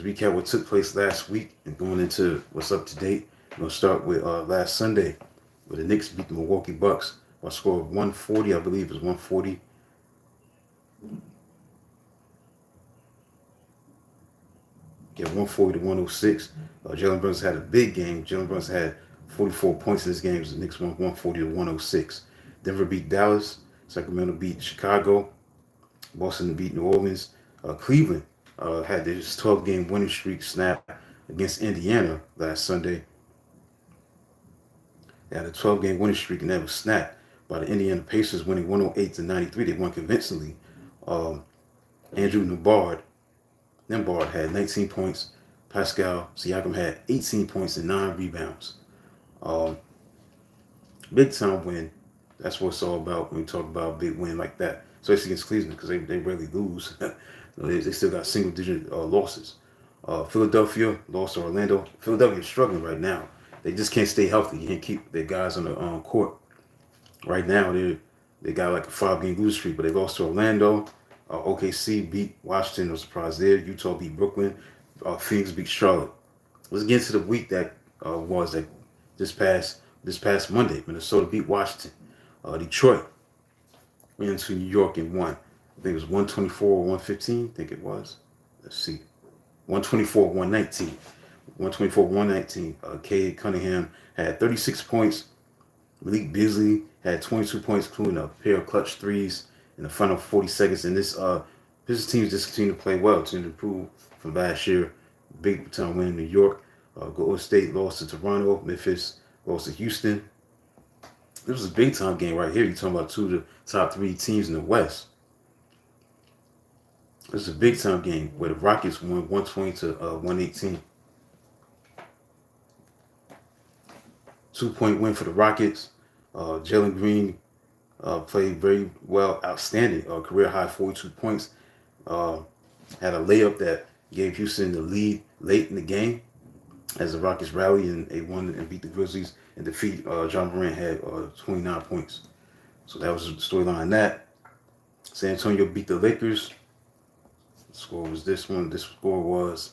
recap what took place last week and going into what's up to date. We're going to start with last Sunday, where the Knicks beat the Milwaukee Bucks by a score of 140, I believe it was 140. Yeah, 140 to 106. Jalen Brunson had a big game. Jalen Brunson had 44 points in this game. The Knicks won 140 to 106. Denver beat Dallas. Sacramento beat Chicago. Boston beat New Orleans. Cleveland had their 12-game winning streak snap against Indiana last Sunday. They had a 12-game winning streak, and that was snapped by the Indiana Pacers, winning 108 to 93. They won convincingly. Andrew Nembhard had 19 points. Pascal Siakam had 18 points and 9 rebounds. Big time win. That's what it's all about when we talk about a big win like that, especially against Cleveland, because they rarely lose. They still got single-digit losses. Philadelphia lost to Orlando. Philadelphia is struggling right now. They just can't stay healthy. You can't keep their guys on the court. Right now, they got like a 5-game losing streak, but they lost to Orlando. OKC beat Washington. No surprise there. Utah beat Brooklyn. Phoenix beat Charlotte. Let's get into the week that was that this past Monday. Minnesota beat Washington. Detroit went into New York and won. I think it was 124 or 115. I think it was. Let's see. 124 119. 124 119. Cade Cunningham had 36 points. Malik Beasley had 22 points, including a pair of clutch threes in the final 40 seconds. And this team just continued to play well, to improve from last year. Big time win in New York. Golden State lost to Toronto. Memphis lost to Houston. This was a big time game right here. You're talking about two of the top 3 teams in the West. This is a big time game where the Rockets won 120 to 118. 2-point win for the Rockets. Jalen Green played very well, outstanding. Career high 42 points. Had a layup that gave Houston the lead late in the game as the Rockets rallied and they won and beat the Grizzlies and defeat. Ja Morant had 29 points. So that was the storyline on that. San Antonio beat the Lakers. The score was this one. This score was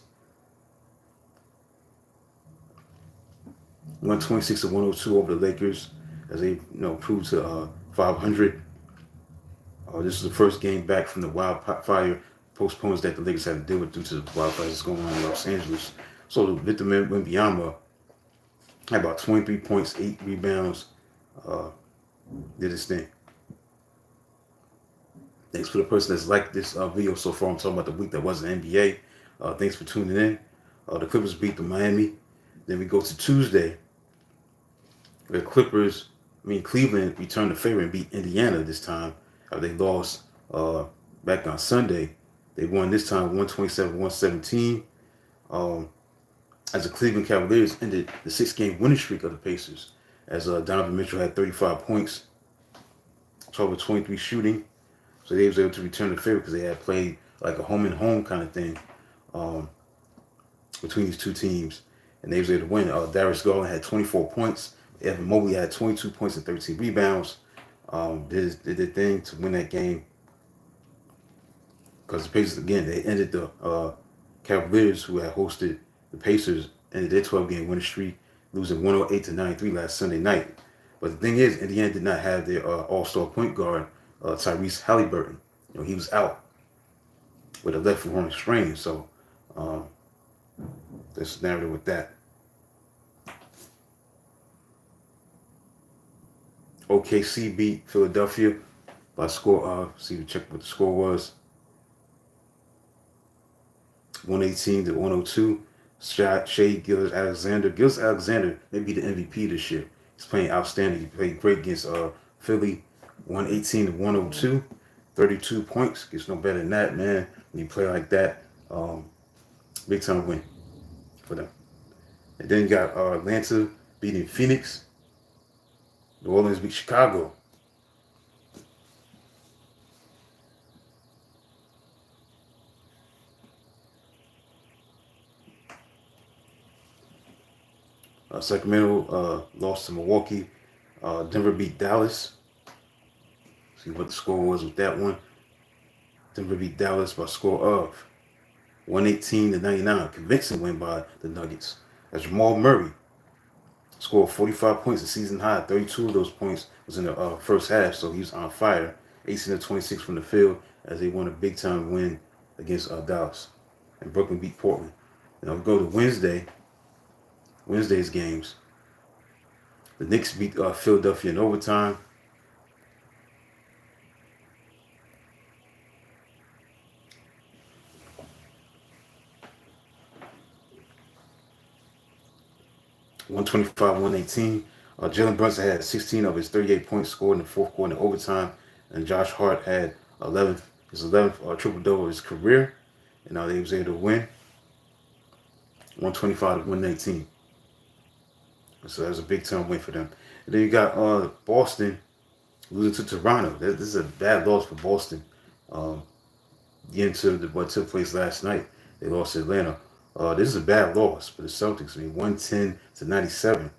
126 to 102 over the Lakers as they improved to 500. This is the first game back from the wildfire postponements that the Lakers had to deal with due to the wildfires that's going on in Los Angeles. So Victor Wembanyama had about 23 points, 8 rebounds, did his thing. Thanks for the person that's liked this video so far. I'm talking about the week that wasn't NBA. Thanks for tuning in. The Clippers beat the Miami. Then we go to Tuesday, where Cleveland returned the favor and beat Indiana this time. They lost back on Sunday. They won this time 127-117. As the Cleveland Cavaliers ended the 6-game winning streak of the Pacers, as Donovan Mitchell had 35 points, 12 of 23 shooting. So they was able to return the favor because they had played like a home and home kind of thing between these two teams. And they was able to win. Darius Garland had 24 points. Evan Mobley had 22 points and 13 rebounds. Did their thing to win that game. Because the Pacers, again, they ended the Cavaliers, who had hosted the Pacers, ended their 12-game winning streak, losing 108 to 93 last Sunday night. But the thing is, Indiana did not have their all-star point guard, Tyrese Halliburton. He was out with a left foot strain. So that's the narrative with that. OKC beat Philadelphia by score. Check what the score was. 118 to 102. Shai Gilgeous-Alexander may be the MVP this year. He's playing outstanding. He played great against Philly. 118 to 102. 32 points. Gets no better than that, man. When you play like that, big time win for them. And then you got Atlanta beating Phoenix. New Orleans beat Chicago. Sacramento lost to Milwaukee. Denver beat Dallas. See what the score was with that one. Denver beat Dallas by score of 118-99. Convincing win by the Nuggets. As Jamal Murray scored 45 points, a season high. 32 of those points was in the first half, so he was on fire. 18 of 26 from the field as they won a big time win against Dallas. And Brooklyn beat Portland. Now we go to Wednesday's games. The Knicks beat Philadelphia in overtime. (125-118). Jalen Brunson had 16 of his 38 points scored in the fourth quarter in overtime, and Josh Hart had his 11th triple-double of his career, and they was able to win 125-119. So that was a big-time win for them. And then you got Boston losing to Toronto. This is a bad loss for Boston. Getting to what took place last night, they lost to Atlanta. This is a bad loss for the Celtics. 110-97.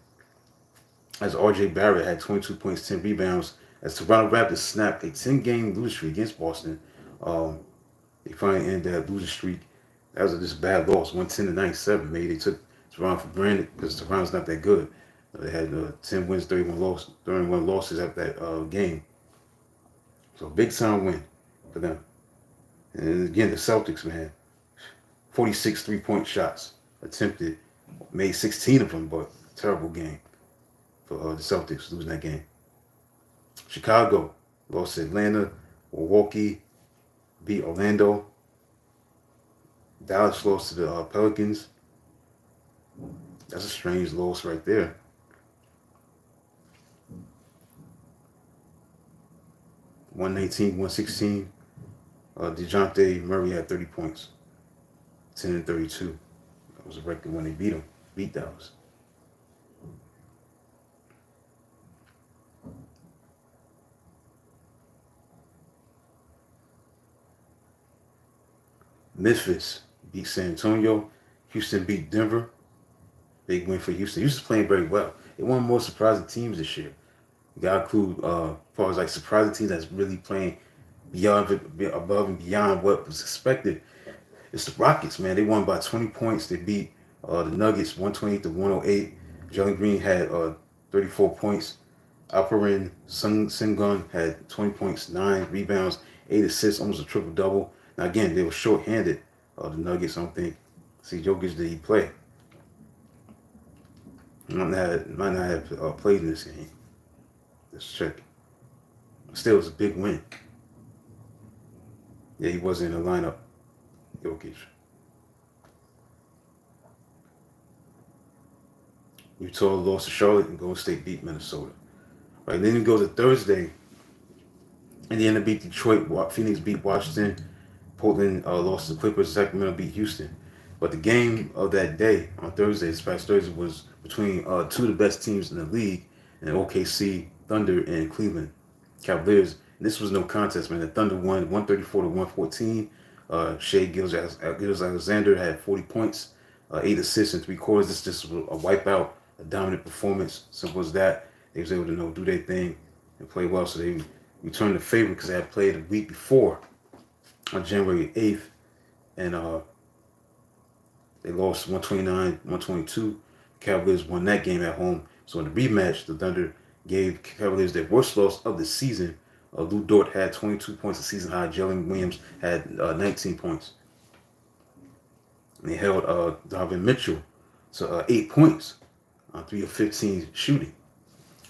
As R.J. Barrett had 22 points, 10 rebounds. As Toronto Raptors snapped a 10-game losing streak against Boston, they finally ended that losing streak. That was just a bad loss, 110-97. Maybe they took Toronto for granted because Toronto's not that good. They had 10 wins, 31 losses at that game. So big time win for them. And again, the Celtics, man, 46 3-point shots attempted, made 16 of them, but terrible game for the Celtics losing that game. Chicago lost to Atlanta. Milwaukee beat Orlando. Dallas lost to the Pelicans. That's a strange loss right there. (119-116). DeJounte Murray had 30 points. 10-32. That was a record when they beat Dallas. Memphis beat San Antonio. Houston beat Denver. Big win for Houston. Houston's playing very well. They one of the more surprising teams this year. You got to include, as far as like surprising teams that's really playing above and beyond what was expected. It's the Rockets, man. They won by 20 points. They beat the Nuggets 128-108. Jalen Green had 34 points. Alperen Sengun had 20 points, 9 rebounds, 8 assists, almost a triple-double. Now, again, they were short-handed, the Nuggets. I don't think. See, Jokic, did he play? Might not have played in this game. Let's check. Still, it was a big win. Yeah, he wasn't in the lineup. Jokic. Utah lost to Charlotte and Golden State beat Minnesota. Right, then you go to Thursday. Indiana beat Detroit. Phoenix beat Washington. Portland lost to the Clippers. Sacramento beat Houston. But the game of that day on Thursday, this past Thursday, was between two of the best teams in the league, and OKC Thunder and Cleveland Cavaliers. And this was no contest, man. The Thunder won 134-114. Shai Gilgeous-Alexander had 40 points, 8 assists in 3 quarters. This just was a wipeout, a dominant performance. Simple as that. They was able to do their thing and play well. So they returned the favor because they had played a week before on January 8th, and they lost 129-122. Cavaliers won that game at home. So in the rematch, the Thunder gave Cavaliers their worst loss of the season. Lou Dort had 22 points, a season high. Jalen Williams had 19 points. And they held Donovan Mitchell to 8 points on 3 of 15 shooting.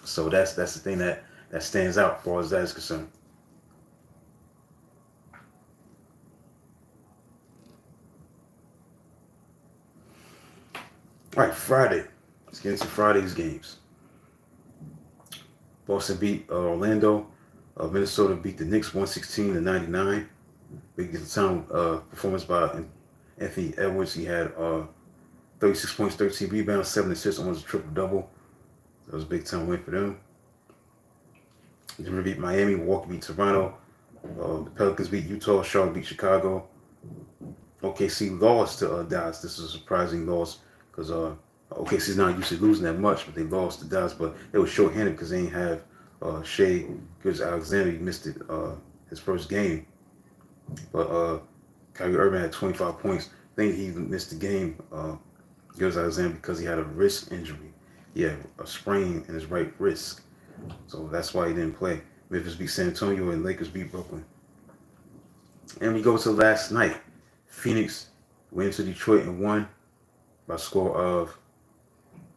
So that's the thing that stands out as far as that is concerned. All right, Friday. Let's get into Friday's games. Boston beat Orlando. Minnesota beat the Knicks 116-99. Big time performance by Anthony Edwards. He had 36 points, 13 rebounds, 7 assists, almost a triple-double. That was a big time win for them. Denver beat Miami. Milwaukee beat Toronto. The Pelicans beat Utah. Charlotte beat Chicago. OKC lost to Dallas. This is a surprising loss because OKC's not used to losing that much, but they lost to Dallas. But they were short-handed because they didn't have Shai Gilgeous-Alexander. He missed his first game. But Kyrie Irving had 25 points, think he missed the game. Gilgeous Alexander because he had a wrist injury. He had a sprain in his right wrist, so that's why he didn't play. Memphis beat San Antonio and Lakers beat Brooklyn. And we go to last night. Phoenix went to Detroit and won by a score of,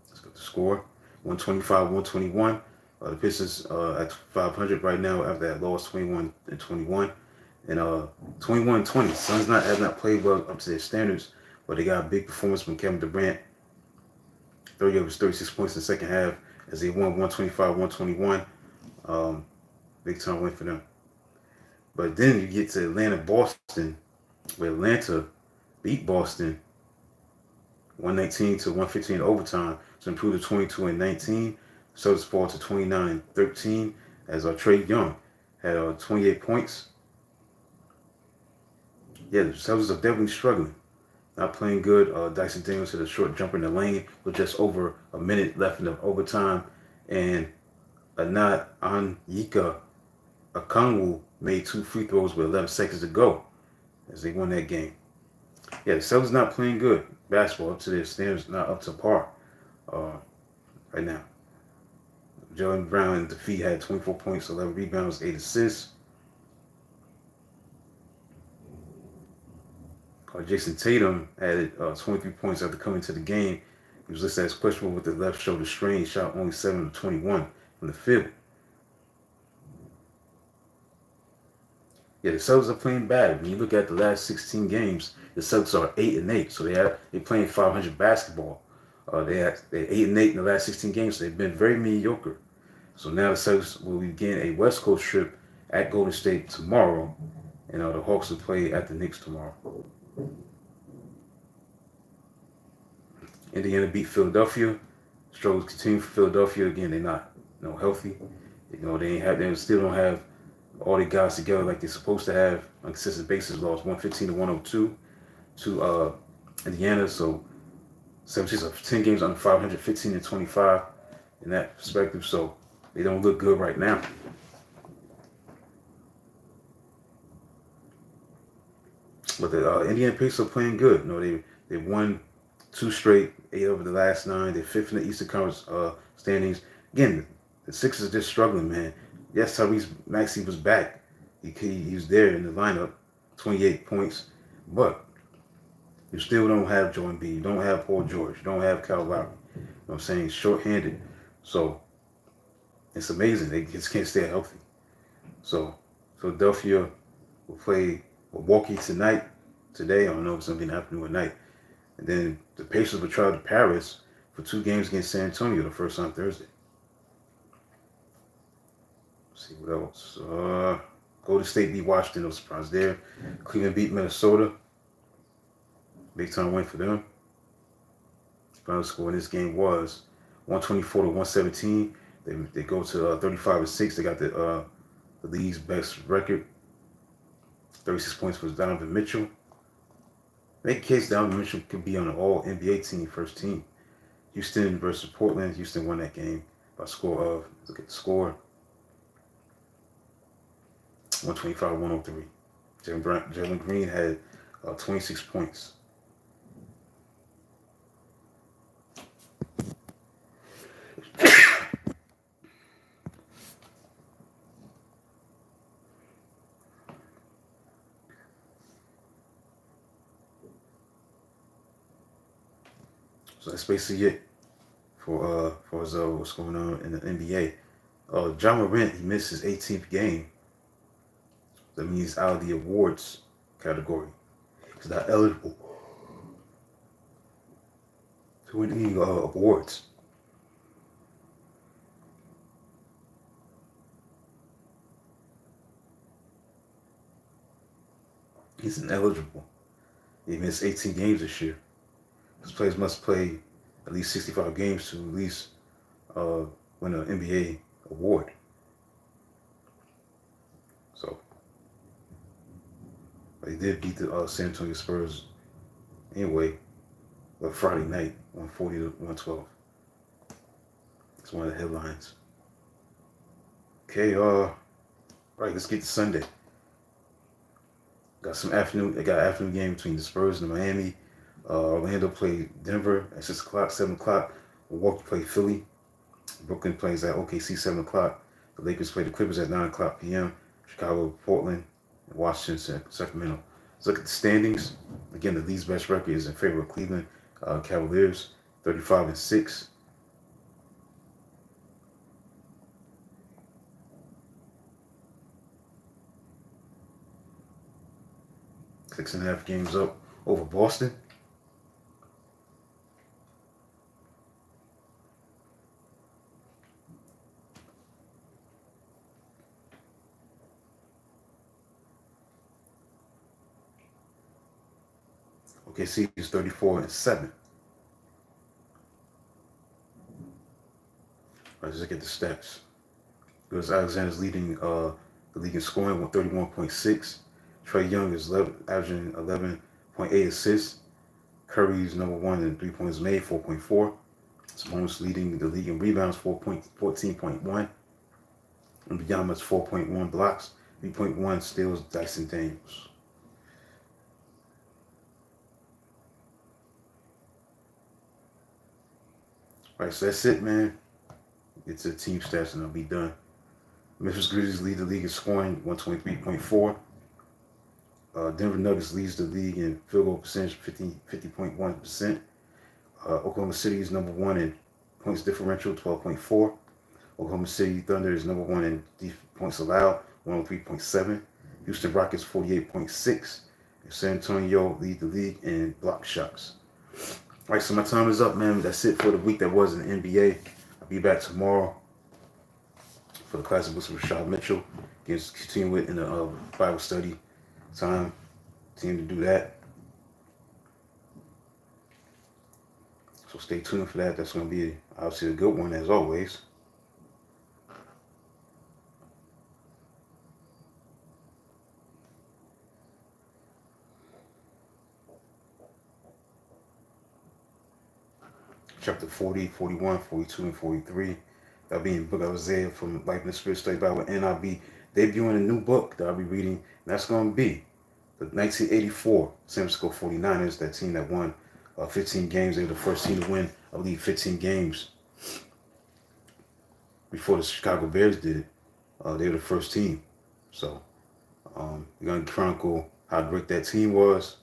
let's get the score, 125-121. The Pistons at 500 right now after that loss 21-21. And 21-20. Suns have not played well up to their standards, but they got a big performance from Kevin Durant. 30 of his 36 points in the second half as they won 125-121. Big time win for them. But then you get to Atlanta-Boston, where Atlanta beat Boston 119-115 in overtime to improve to 22-19. Celtics fall to 29-13 as Trae Young had 28 points. Yeah, the Celtics are definitely struggling. Not playing good. Dyson Daniels hit a short jumper in the lane with just over a minute left in the overtime. And Anad Anyika Okongwu made 2 free throws with 11 seconds to go as they won that game. Yeah, the Celtics not playing good basketball up to their standards, not up to par right now. Jaylen Brown in defeat had 24 points, 11 rebounds, 8 assists. Jason Tatum added 23 points after coming to the game. He was listed as questionable with the left shoulder strain. He shot only 7 of 21 from the field. Yeah, the Celtics are playing bad. When you look at the last 16 games, the Celtics are 8-8, so they're playing 500 basketball. They're 8-8 in the last 16 games, so they've been very mediocre. So now the Celtics will begin a West Coast trip at Golden State tomorrow, and the Hawks will play at the Knicks tomorrow. Indiana beat Philadelphia. Struggles continue for Philadelphia. Again, they're not healthy. They still don't have all the guys together like they're supposed to have on a consistent basis. Lost 115-102 to Indiana. So 76 of 10 games under 500, 15-25 in that perspective. So they don't look good right now. But the Indiana Pacers are playing good. They won 2 straight, 8 over the last 9. They're 5th in the Eastern Conference standings. Again, the Sixers are just struggling, man. Yes, Tyrese Maxey was back. He was there in the lineup, 28 points. But you still don't have Joel Embiid. You don't have Paul George. You don't have Kyle Lowry. You know what I'm saying? Short-handed. So it's amazing. They just can't stay healthy. So Philadelphia will play Milwaukee today. I don't know if it's going to be in the afternoon or night. And then the Pacers will travel to Paris for 2 games against San Antonio the first on Thursday. Let's see what else. Golden State beat Washington. No surprise there. Cleveland beat Minnesota. Big time win for them. Final score in this game was 124-117. They go to 35-6. They got the league's best record. 36 points for Donovan Mitchell. Make a case Donovan Mitchell could be on an all NBA team, first team. Houston versus Portland. Houston won that game by a score of, look at the score, 125-103. Jalen Green had 26 points. So that's basically it for what's going on in the NBA. Ja Morant, he missed his 18th game. That means he's out of the awards category. He's not eligible to win any awards. He's ineligible. He missed 18 games this year. These players must play at least 65 games to at least win an NBA award. So they did beat the San Antonio Spurs anyway, Friday night, 140-112. It's one of the headlines. Okay, right, let's get to Sunday. Got an afternoon game between the Spurs and Miami. Orlando play Denver at 6 o'clock. 7 o'clock, Milwaukee play Philly. Brooklyn plays at OKC 7 o'clock. The Lakers play the Clippers at 9 o'clock p.m. Chicago, Portland, and Washington, Sacramento. Let's look at the standings. Again, the league's best record is in favor of Cleveland Cavaliers, 35-6. Six and a half games up over Boston. OKC is 34-7. Let's look at the stats. Because Alexander's leading the league in scoring with 31.6. Trae Young is averaging 11.8 assists. Curry's number one in 3 points made, 4.4. Sabonis leading the league in rebounds, 14.1. And Biyama's 4.1 blocks, 3.1 steals, Dyson Daniels. All right, so that's it, man. Get to the team stats and I'll be done. Memphis Grizzlies lead the league in scoring, 123.4. Denver Nuggets leads the league in field goal percentage, 50.1%. Oklahoma City is number one in points differential, 12.4. Oklahoma City Thunder is number one in points allowed, 103.7. Houston Rockets, 48.6. And San Antonio lead the league in block shots. All right, so my time is up, man. That's it for the week that was in the NBA. I'll be back tomorrow for the classic books with Rashad Mitchell. Continue with in the Bible study time. Continue to do that. So stay tuned for that. That's going to be obviously a good one as always. Chapter 40, 41, 42, and 43. That'll be in the book of Isaiah from Life in the Spirit Study Bible. And I'll be debuting a new book that I'll be reading. And that's going to be the 1984 San Francisco 49ers, that team that won 15 games. They were the first team to win, I believe, 15 games before the Chicago Bears did it. They were the first team. So we're going to chronicle how great that team was.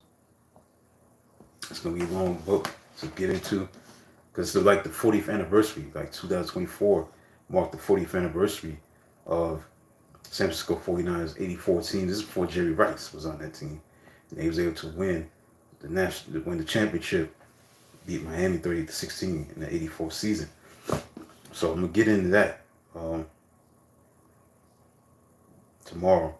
It's going to be a long book to get into because it's like the 40th anniversary, like 2024 marked the 40th anniversary of San Francisco 49ers 84 team. This is before Jerry Rice was on that team. And they was able to win the championship, beat Miami 38-16 in the 84 season. So I'm gonna get into that tomorrow.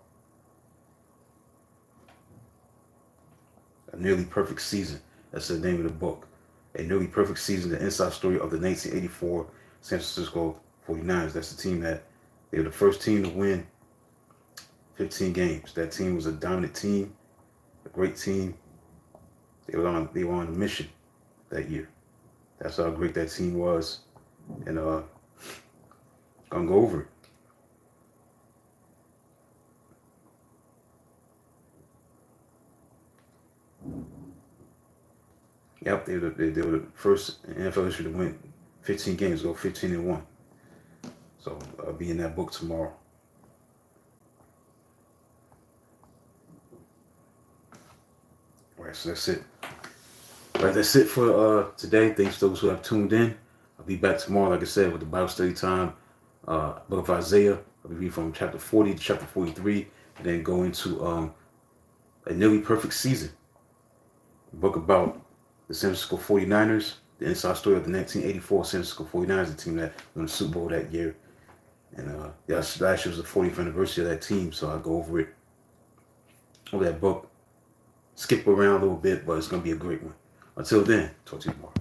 A Nearly Perfect Season. That's the name of the book. A Nearly Perfect Season, the inside story of the 1984 San Francisco 49ers. That's the team that they were the first team to win 15 games. That team was a dominant team, a great team. They were on a mission that year. That's how great that team was. And gonna go over it. Yep, they were the first in NFL history to win 15 games, go 15-1. So I'll be in that book tomorrow. All right, so that's it. All right, that's it for today. Thanks to those who have tuned in. I'll be back tomorrow, like I said, with the Bible study time, book of Isaiah. I'll be reading from chapter 40 to chapter 43, and then go into A Nearly Perfect Season, a book about the San Francisco 49ers, the inside story of the 1984 San Francisco 49ers, the team that won the Super Bowl that year. And last year was the 40th anniversary of that team, so I'll go over that book. Skip around a little bit, but it's going to be a great one. Until then, talk to you tomorrow.